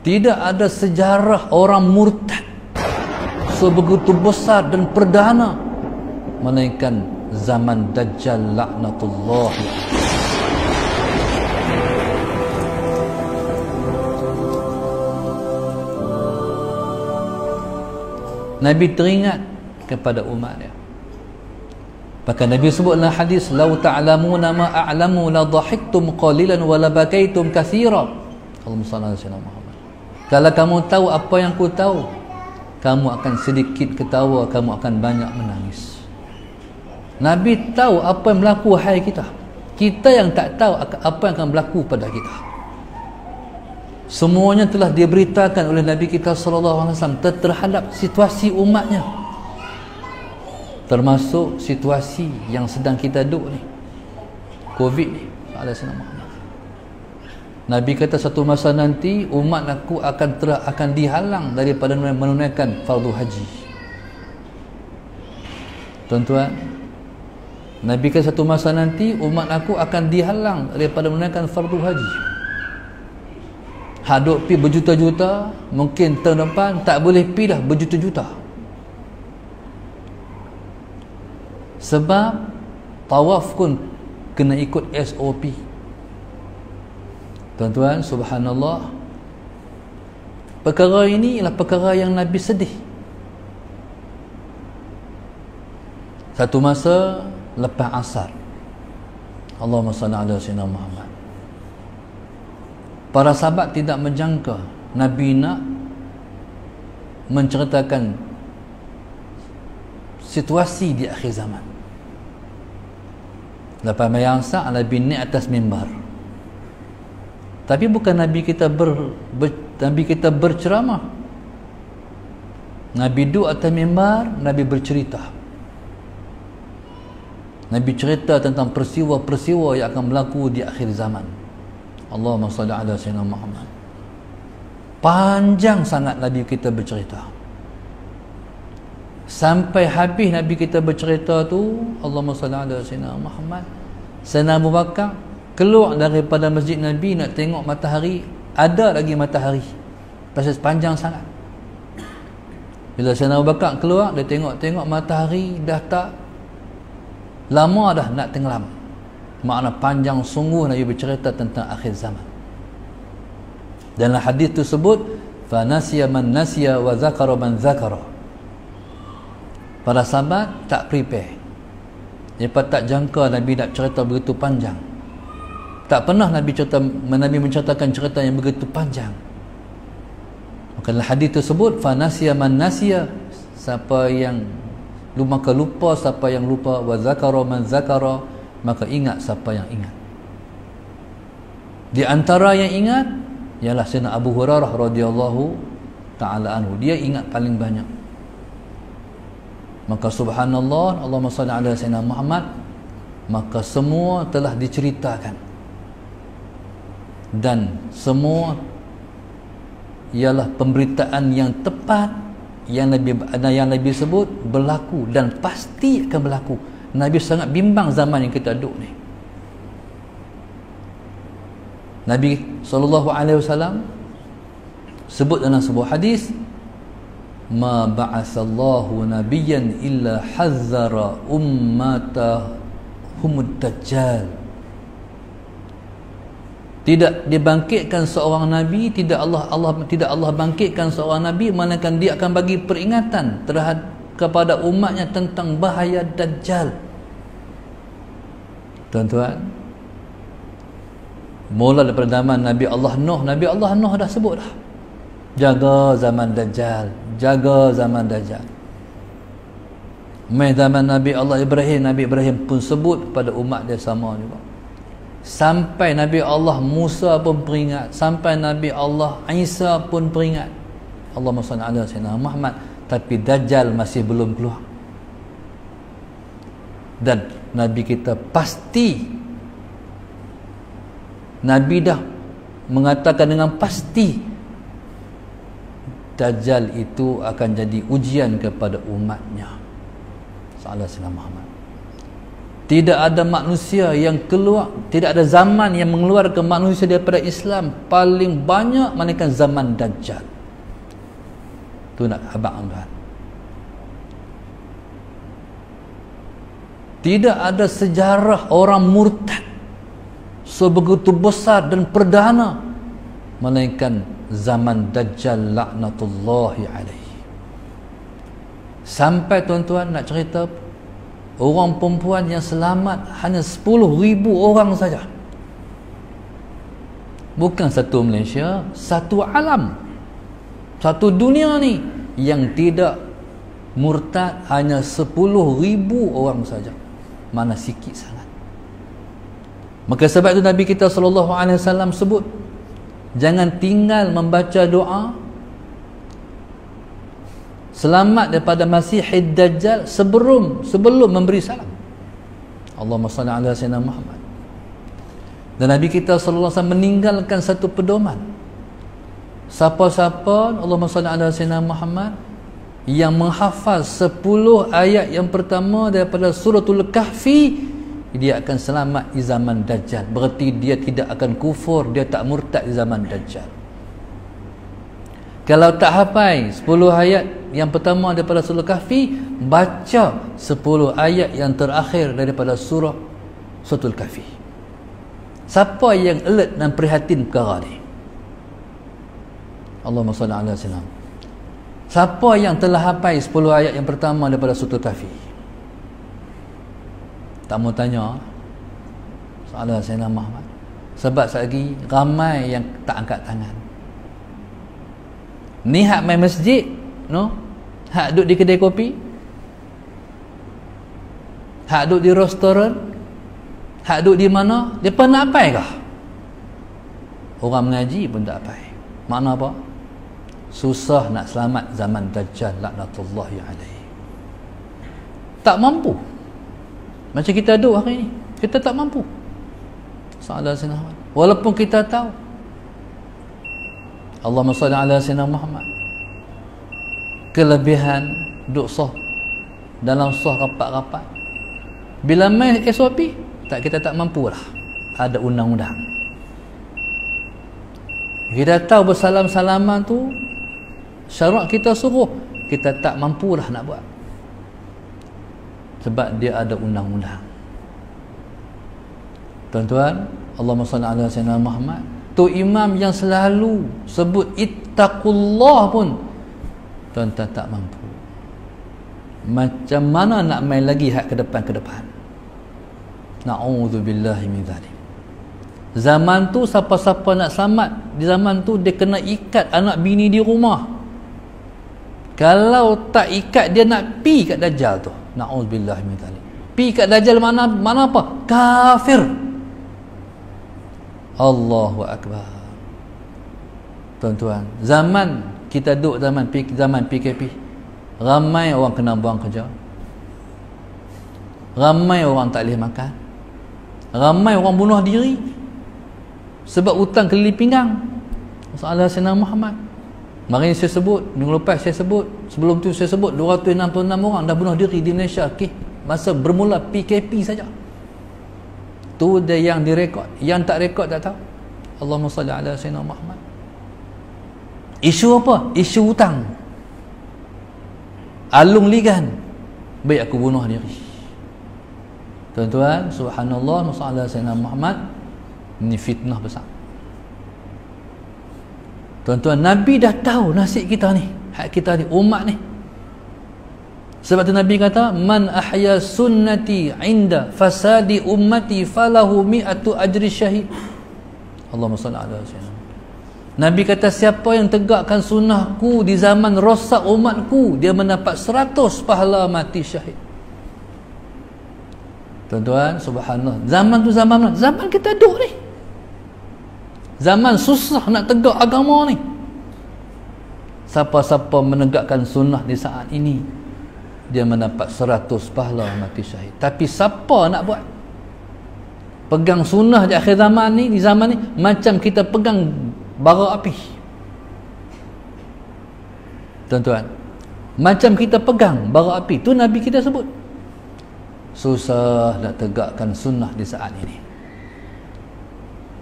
Tidak ada sejarah orang murtad sebegitu besar dan perdana melainkan zaman Dajjal laknatullah. Nabi teringat kepada umatnya. Bahkan Nabi sebut dalam hadis, "Lau ta'lamuna ma a'lamu la dhahiktum qalilan wa la bakaitum katsira." Allahumma shalli ala sayyidina Muhammad. Kalau kamu tahu apa yang ku tahu, kamu akan sedikit ketawa, kamu akan banyak menangis. Nabi tahu apa yang berlaku wahai kita. Kita yang tak tahu apa yang akan berlaku pada kita. Semuanya telah diberitakan oleh Nabi kita sallallahu alaihi wasallam terhadap situasi umatnya. Termasuk situasi yang sedang kita duduk ni, Covid ni. Nabi kata satu masa nanti umat aku akan dihalang daripada menunaikan fardu haji. Tuan-tuan, Nabi kata satu masa nanti umat aku akan dihalang daripada menunaikan fardu haji. Haduk pi berjuta-juta, mungkin tahun depan tak boleh pi dah berjuta-juta. Sebab tawaf pun kena ikut SOP. Tuan-tuan, subhanallah, perkara ini ialah perkara yang Nabi sedih. Satu masa lepas asar, Allahumma salli ala sayyidina Muhammad, para sahabat tidak menjangka Nabi nak menceritakan situasi di akhir zaman. Lepas mayang asar, Nabi naik atas mimbar. Tapi bukan Nabi kita Nabi kita berceramah. Nabi duduk atas mimbar, Nabi bercerita. Nabi cerita tentang peristiwa-peristiwa yang akan berlaku di akhir zaman. Allahumma salli ala sayyidina Muhammad. Panjang sangat Nabi kita bercerita. Sampai habis Nabi kita bercerita tu, Allahumma salli ala sayyidina Muhammad, Sayyidina Abu Bakar keluar daripada masjid Nabi nak tengok matahari, ada lagi matahari. Pasal panjang sangat. Bila Sayyidina Abu Bakar keluar, dia tengok matahari dah tak lama dah nak tenggelam. Makna panjang sungguh Nabi bercerita tentang akhir zaman. Dalam hadis tu sebut, fa nasiya man nasiya wa zakara man zakara. Para sahabat tak prepare. Mereka tak jangka Nabi nak cerita begitu panjang. Tak pernah Nabi menceritakan cerita yang begitu panjang. Maka dalam hadis tersebut, fa nasiya man nasiya, siapa yang maka lupa siapa yang lupa, wa zakara man zakara, maka ingat siapa yang ingat. Di antara yang ingat ialah Sayyidina Abu Hurairah radhiyallahu ta'ala anhu. Dia ingat paling banyak. Maka subhanallah, Allahumma salli ala sayyidina Muhammad, maka semua telah diceritakan dan semua ialah pemberitaan yang tepat yang Nabi sebut berlaku dan pasti akan berlaku. Nabi sangat bimbang zaman yang kita duduk ni. Nabi SAW sebut dalam sebuah hadis, ma ba'atsallahu nabiyyan illa hazzara ummatahumud dajjal. Tidak dibangkitkan seorang nabi, tidak Allah bangkitkan seorang nabi melainkan dia akan bagi peringatan terhadap kepada umatnya tentang bahaya dajjal. Tuan-tuan, mula daripada zaman Nabi Allah Nuh dah sebut dah, jaga zaman dajjal, jaga zaman dajjal. Mai zaman Nabi Allah Nabi Ibrahim pun sebut pada umat dia sama juga. Sampai Nabi Allah Musa pun peringat, sampai Nabi Allah Isa pun peringat. Allahumma salli ala sayyidina Muhammad. Tapi dajjal masih belum keluar. Dan Nabi kita pasti, Nabi dah mengatakan dengan pasti dajjal itu akan jadi ujian kepada umatnya. Sallallahu alaihi Muhammad. Tidak ada manusia yang keluar, tidak ada zaman yang mengeluarkan manusia daripada Islam paling banyak melainkan zaman Dajjal. Tu nak abang tuan. Tidak ada sejarah orang murtad sebegitu besar dan perdana melainkan zaman Dajjal laknatullahi alaihi. Sampai tuan-tuan nak cerita, orang perempuan yang selamat hanya 10,000 orang saja. Bukan satu Malaysia, satu alam, satu dunia ni yang tidak murtad hanya 10,000 orang saja. Mana sikit sangat. Maka sebab itu Nabi kita SAW sebut, jangan tinggal membaca doa selamat daripada Masihid Dajjal sebelum memberi salam. Allahumma salli ala sayyidina Muhammad. Dan Nabi kita sallallahu alaihi wasallam meninggalkan satu pedoman. Siapa-siapa Allahumma salli ala sayyidina Muhammad yang menghafaz 10 ayat yang pertama daripada suratul Kahfi, dia akan selamat di zaman Dajjal. Berarti dia tidak akan kufur, dia tak murtad di zaman Dajjal. Kalau tak hafal 10 ayat yang pertama daripada surah Kahfi, baca 10 ayat yang terakhir daripada suratul Kahfi. Siapa yang alert dan prihatin perkara ni? Allahumma salli ala sayyidina. Siapa yang telah hafal 10 ayat yang pertama daripada suratul Kahfi? Tak mau tanya soalan Sayyidina Muhammad. Sebab lagi ramai yang tak angkat tangan. Ni hak main masjid, no? Hak duduk di kedai kopi, hak duduk di restoran, hak duduk di mana, depa nak apa kah? Orang mengaji pun tak apa. Makna apa? Susah nak selamat zaman Dajjal laknatullahi alaihi. Tak mampu. Macam kita duduk hari ni, kita tak mampu. Salah Sayyidina Muhammad. Walaupun kita tahu, Allahumma salli ala Sayyidina Muhammad, kelebihan duduk sah dalam sah rapat-rapat. Bila main SOP, kita tak mampulah. Ada undang-undang. Kita tahu bersalam-salaman tu syarat kita suruh, kita tak mampulah nak buat. Sebab dia ada undang-undang. Tuan-tuan, Allahumma salli ala Sayyidina Muhammad. Tu imam yang selalu sebut ittaqullah pun tuan-tuan tak mampu. Macam mana nak main lagi hak ke depan? Na'udzubillahi min zalim. Zaman tu siapa-siapa nak selamat di zaman tu, dia kena ikat anak bini di rumah. Kalau tak ikat, dia nak pi kat Dajjal tu. Na'udzubillahi min zalim. Pi kat Dajjal mana apa? Kafir. Allahu Akbar. Tuan-tuan, zaman kita duduk zaman PKP, ramai orang kena buang kerja, ramai orang tak boleh makan, ramai orang bunuh diri sebab hutang kelili pinggang. Masalah Sayyidina Muhammad. Mari saya sebut, minggu lepas saya sebut, sebelum tu saya sebut 266 orang dah bunuh diri di Malaysia. Masa bermula PKP saja. Tu dia yang direkod, yang tak rekod tak tahu. Allahumma salli ala Sayyidina Muhammad. Isu apa? Isu hutang. Alung ligan, baik aku bunuh diri. Tuan-tuan, subhanallah, masalah Sayyidina Muhammad, ini fitnah besar. Tuan-tuan, Nabi dah tahu nasib kita ni, hak kita ni, umat ni. Sebab tu Nabi kata, man ahya sunnati inda fasadi ummati falahu mi'atu ajri syahid. Allahumma salli ala sayyidina. Nabi kata, siapa yang tegakkan sunnahku di zaman rosak umatku, dia mendapat 100 pahala mati syahid. Tuan-tuan, subhanallah, zaman tu zaman mana? Zaman kita duduk ni, zaman susah nak tegak agama ni. Siapa-siapa menegakkan sunnah di saat ini, dia mendapat 100 pahala mati syahid. Tapi siapa nak buat? Pegang sunnah di akhir zaman ni, di zaman ni, macam kita pegang bara api. Tuan-tuan, macam kita pegang bara api. Tu Nabi kita sebut. susah nak tegakkan sunnah di saat ini.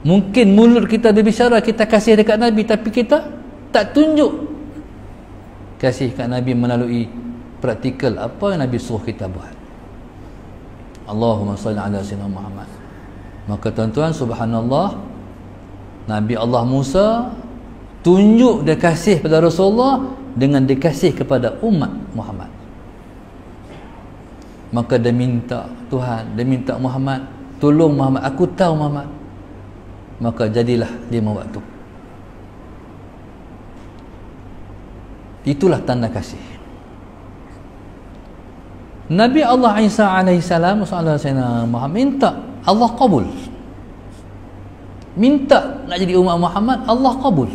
Mungkin mulut kita berbicara kita kasih dekat Nabi, tapi kita tak tunjuk kasih kat Nabi melalui praktikal apa yang Nabi suruh kita buat. Allahumma salli ala sayyidina Muhammad. Maka tuan-tuan, subhanallah, Nabi Allah Musa tunjuk dia kasih pada Rasulullah dengan dia kasih kepada umat Muhammad. Maka dia minta Tuhan, dia minta Muhammad, tolong Muhammad, aku tahu Muhammad. Maka jadilah 5 waktu. Itulah tanda kasih. Nabi Allah Isa alaihissalam, Muhammad minta, Allah kabul. Minta nak jadi umat Muhammad, Allah kabul.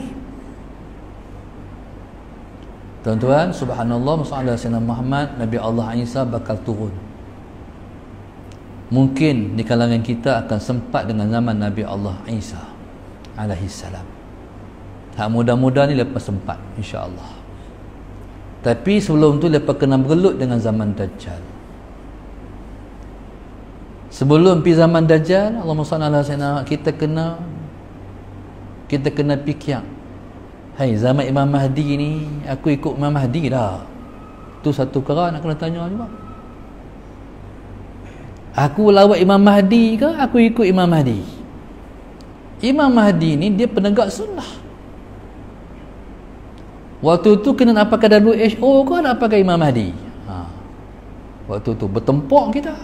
Tuan-tuan, subhanallah, Muhammad, Nabi Allah Isa bakal turun. Mungkin di kalangan kita akan sempat dengan zaman Nabi Allah Isa alaihissalam. Tak mudah-mudah ni lepas sempat, insya-Allah. Tapi sebelum tu lepas kena bergelut dengan zaman Dajjal. Sebelum pi zaman Dajjal, Allahumma salli ala sayyidina, kita kena fikir, hai, zaman Imam Mahdi ni aku ikut Imam Mahdi dah. Tu satu perkara nak kena tanya juga. Aku lawat Imam Mahdi ke aku ikut Imam Mahdi? Imam Mahdi ni dia penegak sunnah. Waktu tu kena nak pakai WHO ke nak pakai Imam Mahdi? Waktu tu bertempur kita.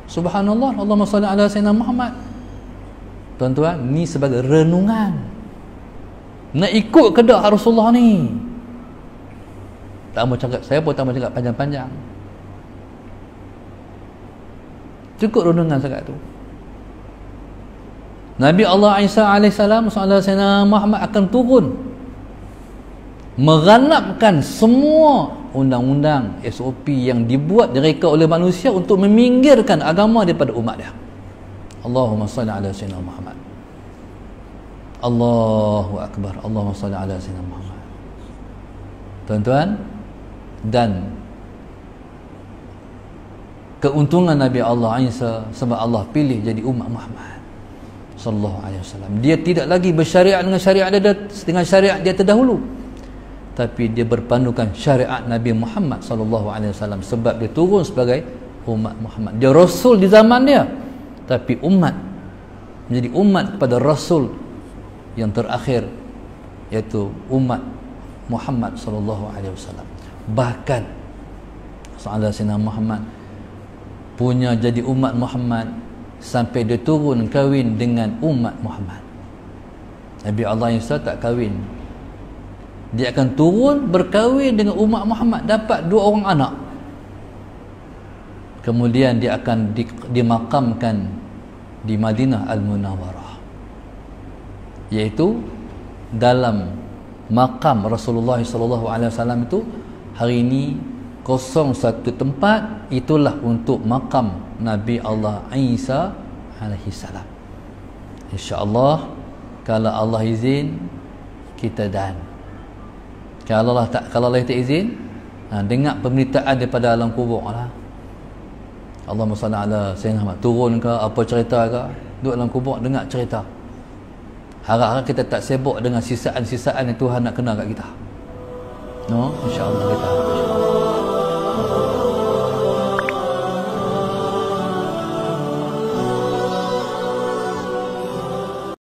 Subhanallah, Allahumma salli ala sayyidina Muhammad. Tuan-tuan, ni sebagai renungan. Nak ikut ke tak Rasulullah ni? Tak mau cakap, saya pun tak mau cakap panjang-panjang. Cukup renungan sangat tu. Nabi Allah Isa alaihissalam, sayyidina Muhammad akan turun meranapkan semua undang-undang SOP yang dibuat direka oleh manusia untuk meminggirkan agama daripada umat dia. Allahumma salli ala sayyidina Muhammad. Allahu akbar. Allahumma salli ala sayyidina Muhammad. Tuan-tuan, dan keuntungan Nabi Allah Isa sebab Allah pilih jadi umat Muhammad sallallahu alaihi wasallam. Dia tidak lagi bersyariat dengan syariat dia terdahulu, tapi dia berpandukan syariat Nabi Muhammad sallallahu alaihi wasallam sebab dia turun sebagai umat Muhammad. Dia rasul di zaman dia, tapi umat, menjadi umat kepada rasul yang terakhir, iaitu umat Muhammad sallallahu alaihi wasallam. Bahkan sayyidina Muhammad punya jadi umat Muhammad sampai dia turun kahwin dengan umat Muhammad. Nabi Allah Isa tak kahwin, dia akan turun berkahwin dengan umat Muhammad, dapat 2 orang anak. Kemudian dia akan dimakamkan di Madinah Al-Munawwarah, iaitu dalam makam Rasulullah SAW itu. Hari ini kosong satu tempat, itulah untuk makam Nabi Allah Isa alaihissalam. InsyaAllah, kalau Allah izin, kita dan kalau Allah tak izin, dengar pemberitaan daripada alam kubur lah. Allahumma salli ala sayyidina Muhammad, turun ke apa cerita ke, duduk dalam kubur dengar cerita. Harap-harap kita tak sibuk dengan sisaan-sisaan yang Tuhan nak kena kat kita. No, insya-Allah kita